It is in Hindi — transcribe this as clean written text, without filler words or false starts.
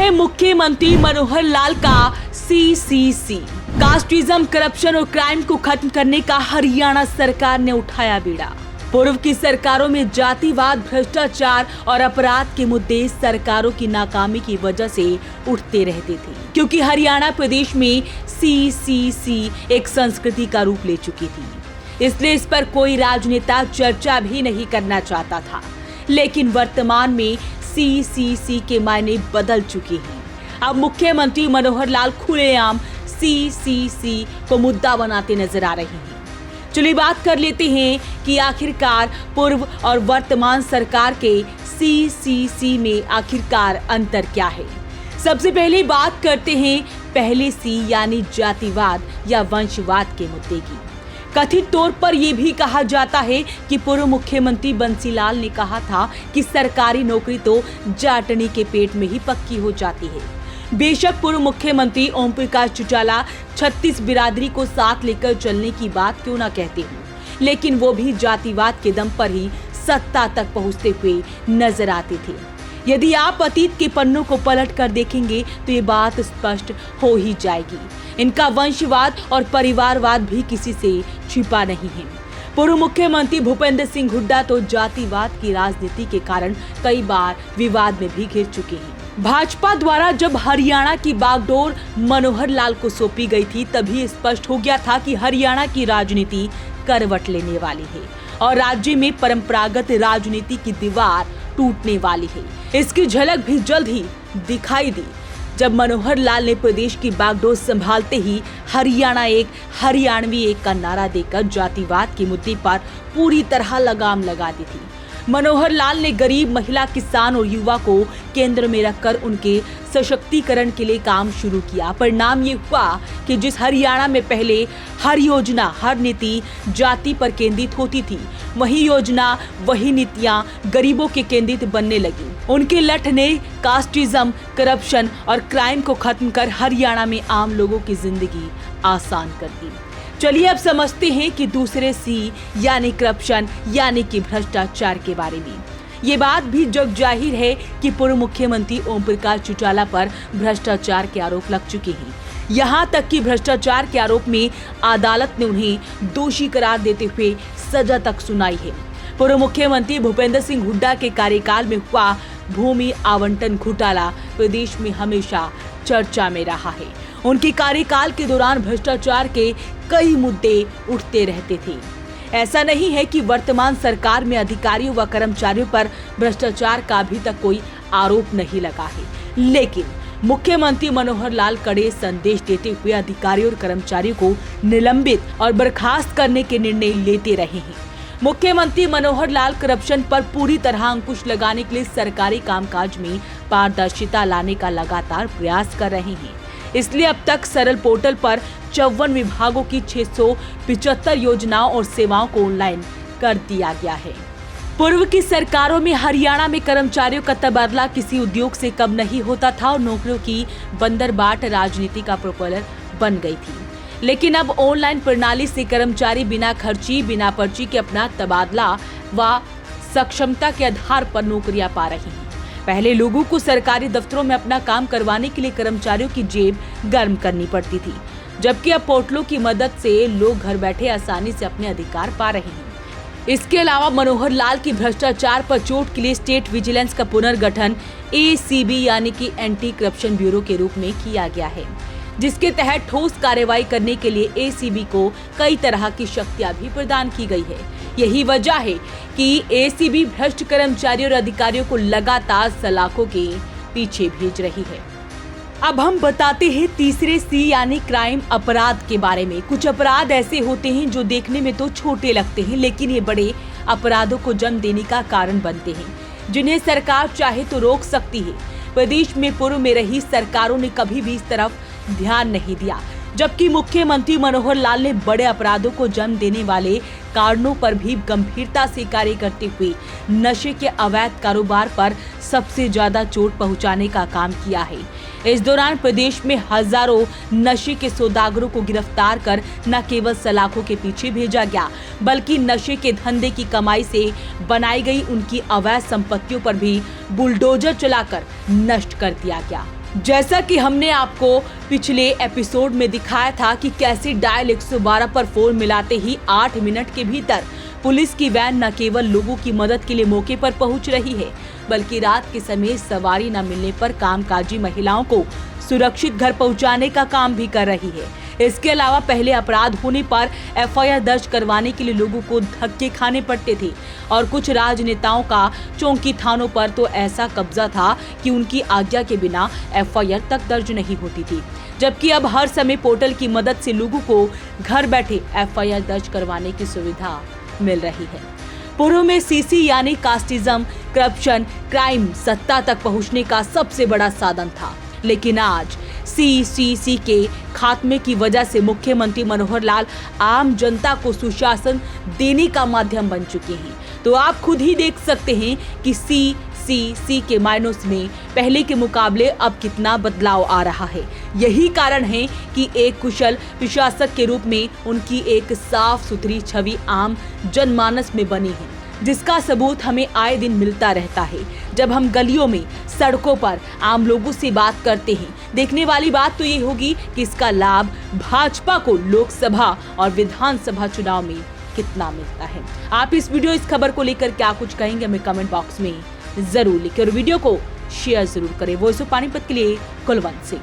है मुख्यमंत्री मनोहर लाल का सीसीसी। कास्टिज्म, करप्शन और क्राइम को खत्म करने का हरियाणा सरकार ने उठाया बीड़ा। पूर्व की सरकारों में जातिवाद, भ्रष्टाचार और अपराध के मुद्दे सरकारों की नाकामी की वजह से उठते रहते थे, क्योंकि हरियाणा प्रदेश में सीसीसी एक संस्कृति का रूप ले चुकी थी। इसलिए इस पर कोई राजनेता चर्चा भी नहीं करना चाहता था। लेकिन वर्तमान में सीसीसी के मायने बदल चुके हैं। अब मुख्यमंत्री मनोहर लाल खुलेआम सीसीसी को मुद्दा बनाते नजर आ रहे हैं। चलिए बात कर लेते हैं कि आखिरकार पूर्व और वर्तमान सरकार के सीसीसी में आखिरकार अंतर क्या है। सबसे पहले बात करते हैं पहले सी यानी जातिवाद या वंशवाद के मुद्दे की। कथित तौर पर यह भी कहा जाता है कि पूर्व मुख्यमंत्री बंसीलाल ने कहा था कि सरकारी नौकरी तो जाटनी के पेट में ही पक्की हो जाती है। बेशक पूर्व मुख्यमंत्री ओम प्रकाश चौटाला 36 बिरादरी को साथ लेकर चलने की बात क्यों ना कहते हो, लेकिन वो भी जातिवाद के दम पर ही सत्ता तक पहुंचते हुए नजर आते थे। यदि आप अतीत के पन्नों को पलट कर देखेंगे तो ये बात स्पष्ट हो ही जाएगी। इनका वंशवाद और परिवारवाद भी किसी से छिपा नहीं है। पूर्व मुख्यमंत्री भूपेंद्र सिंह हुड्डा तो जातिवाद की राजनीति के कारण कई बार विवाद में भी घिर चुके हैं। भाजपा द्वारा जब हरियाणा की बागडोर मनोहर लाल को सौंपी गई थी, तभी स्पष्ट हो गया था कि हरियाणा की राजनीति करवट लेने वाली है और राज्य में परंपरागत राजनीति की दीवार टूटने वाली है। इसकी झलक भी जल्द ही दिखाई दी जब मनोहर लाल ने प्रदेश की बागडोर संभालते ही हरियाणा एक, हरियाणवी एक का नारा देकर जातिवाद के मुद्दे पर पूरी तरह लगाम लगा दी थी। मनोहर लाल ने गरीब, महिला, किसान और युवा को केंद्र में रखकर उनके सशक्तिकरण के लिए काम शुरू किया। परिणाम ये हुआ कि जिस हरियाणा में पहले हर योजना, हर नीति जाति पर केंद्रित होती थी, वही योजना, वही नीतियां गरीबों के केंद्रित बनने लगी। उनके लठ ने कास्टिज्म, करप्शन और क्राइम को खत्म कर हरियाणा में आम लोगों की जिंदगी आसान कर दी। चलिए अब समझते हैं कि दूसरे सी यानी करप्शन यानी कि भ्रष्टाचार के बारे में। ये बात भी जग जाहिर है कि पूर्व मुख्यमंत्री ओम प्रकाश चौटाला पर भ्रष्टाचार के आरोप लग चुके हैं। यहाँ तक कि भ्रष्टाचार के आरोप में अदालत ने उन्हें दोषी करार देते हुए सजा तक सुनाई है। पूर्व मुख्यमंत्री भूपेंद्र सिंह हुड्डा के कार्यकाल में हुआ भूमि आवंटन घोटाला प्रदेश में हमेशा चर्चा में रहा है। उनके कार्यकाल के दौरान भ्रष्टाचार के कई मुद्दे उठते रहते थे। ऐसा नहीं है कि वर्तमान सरकार में अधिकारियों व कर्मचारियों पर भ्रष्टाचार का अभी तक कोई आरोप नहीं लगा है, लेकिन मुख्यमंत्री मनोहर लाल कड़े संदेश देते हुए अधिकारियों और कर्मचारियों को निलंबित और बर्खास्त करने के निर्णय लेते रहे हैं। मुख्यमंत्री मनोहर लाल करप्शन पर पूरी तरह अंकुश लगाने के लिए सरकारी कामकाज में पारदर्शिता लाने का लगातार प्रयास कर रहे हैं। इसलिए अब तक सरल पोर्टल पर 54 विभागों की 675 योजनाओं और सेवाओं को ऑनलाइन कर दिया गया है। पूर्व की सरकारों में हरियाणा में कर्मचारियों का तबादला किसी उद्योग से कम नहीं होता था और नौकरियों की बंदरबाट राजनीति का प्रोपेलर बन गई थी। लेकिन अब ऑनलाइन प्रणाली से कर्मचारी बिना खर्ची, बिना पर्ची के अपना तबादला व सक्षमता के आधार पर नौकरियां पा रहे हैं। पहले लोगों को सरकारी दफ्तरों में अपना काम करवाने के लिए कर्मचारियों की जेब गर्म करनी पड़ती थी, जबकि अब पोर्टलों की मदद से लोग घर बैठे आसानी से अपने अधिकार पा रहे हैं। इसके अलावा मनोहर लाल की भ्रष्टाचार पर चोट के लिए स्टेट विजिलेंस का पुनर्गठन एसीबी यानी कि एंटी करप्शन ब्यूरो के रूप में किया गया है, जिसके तहत ठोस कार्रवाई करने के लिए एसीबी को कई तरह की शक्तियां भी प्रदान की गई है। यही वजह है कि एसीबी भ्रष्ट कर्मचारियों और अधिकारियों को लगातार सलाखों के पीछे भेज रही है। अब हम बताते हैं तीसरे सी यानी क्राइम, अपराध के बारे में। कुछ अपराध ऐसे होते हैं जो देखने में तो छोटे लगते हैं, लेकिन ये बड़े अपराधों को जन्म देने का कारण बनते हैं, जिन्हें सरकार चाहे तो रोक सकती है। प्रदेश में पूर्व में रही सरकारों ने कभी भी इस तरफ ध्यान नहीं दिया, जबकि मुख्यमंत्री मनोहर लाल ने बड़े अपराधों को जन्म देने वाले कारणों पर भी गंभीरता से कार्य करते हुए नशे के अवैध कारोबार पर सबसे ज्यादा चोट पहुंचाने का काम किया है। इस दौरान प्रदेश में हजारों नशे के सौदागरों को गिरफ्तार कर न केवल सलाखों के पीछे भेजा गया, बल्कि नशे के धंधे की कमाई से बनाई गई उनकी अवैध संपत्तियों पर भी बुलडोजर चलाकर नष्ट कर दिया गया। जैसा कि हमने आपको पिछले एपिसोड में दिखाया था कि कैसे डायल 112 पर फोन मिलाते ही 8 मिनट के भीतर पुलिस की वैन न केवल लोगों की मदद के लिए मौके पर पहुंच रही है, बल्कि रात के समय सवारी न मिलने पर कामकाजी महिलाओं को सुरक्षित घर पहुंचाने का काम भी कर रही है। इसके अलावा पहले अपराध होने पर एफआईआर दर्ज करवाने के लिए लोगों को धक्के खाने पड़ते थे और कुछ राजनेताओं का चौकी थानों पर तो ऐसा कब्जा था कि उनकी आज्ञा के बिना एफआईआर तक दर्ज नहीं होती थी, जबकि अब हर समय पोर्टल की मदद से लोगों को घर बैठे एफआईआर दर्ज करवाने की सुविधा मिल रही है। पूर्व में सीसी यानी कास्टिज्म, करप्शन, क्राइम सत्ता तक पहुंचने का सबसे बड़ा साधन था, लेकिन आज सीसीसी के खात्मे की वजह से मुख्यमंत्री मनोहर लाल आम जनता को सुशासन देने का माध्यम बन चुके हैं। तो आप खुद ही देख सकते हैं कि सीसीसी के मायनों में पहले के मुकाबले अब कितना बदलाव आ रहा है। यही कारण है कि एक कुशल प्रशासक के रूप में उनकी एक साफ सुथरी छवि आम जनमानस में बनी है, जिसका सबूत हमें आए दिन मिलता रहता है जब हम गलियों में, सड़कों पर आम लोगों से बात करते हैं। देखने वाली बात तो ये होगी कि इसका लाभ भाजपा को लोकसभा और विधानसभा चुनाव में कितना मिलता है। आप इस खबर को लेकर क्या कुछ कहेंगे हमें कमेंट बॉक्स में जरूर लिखें और वीडियो को शेयर जरूर करें। वॉइस ऑफ पानीपत के लिए कुलवंत सिंह।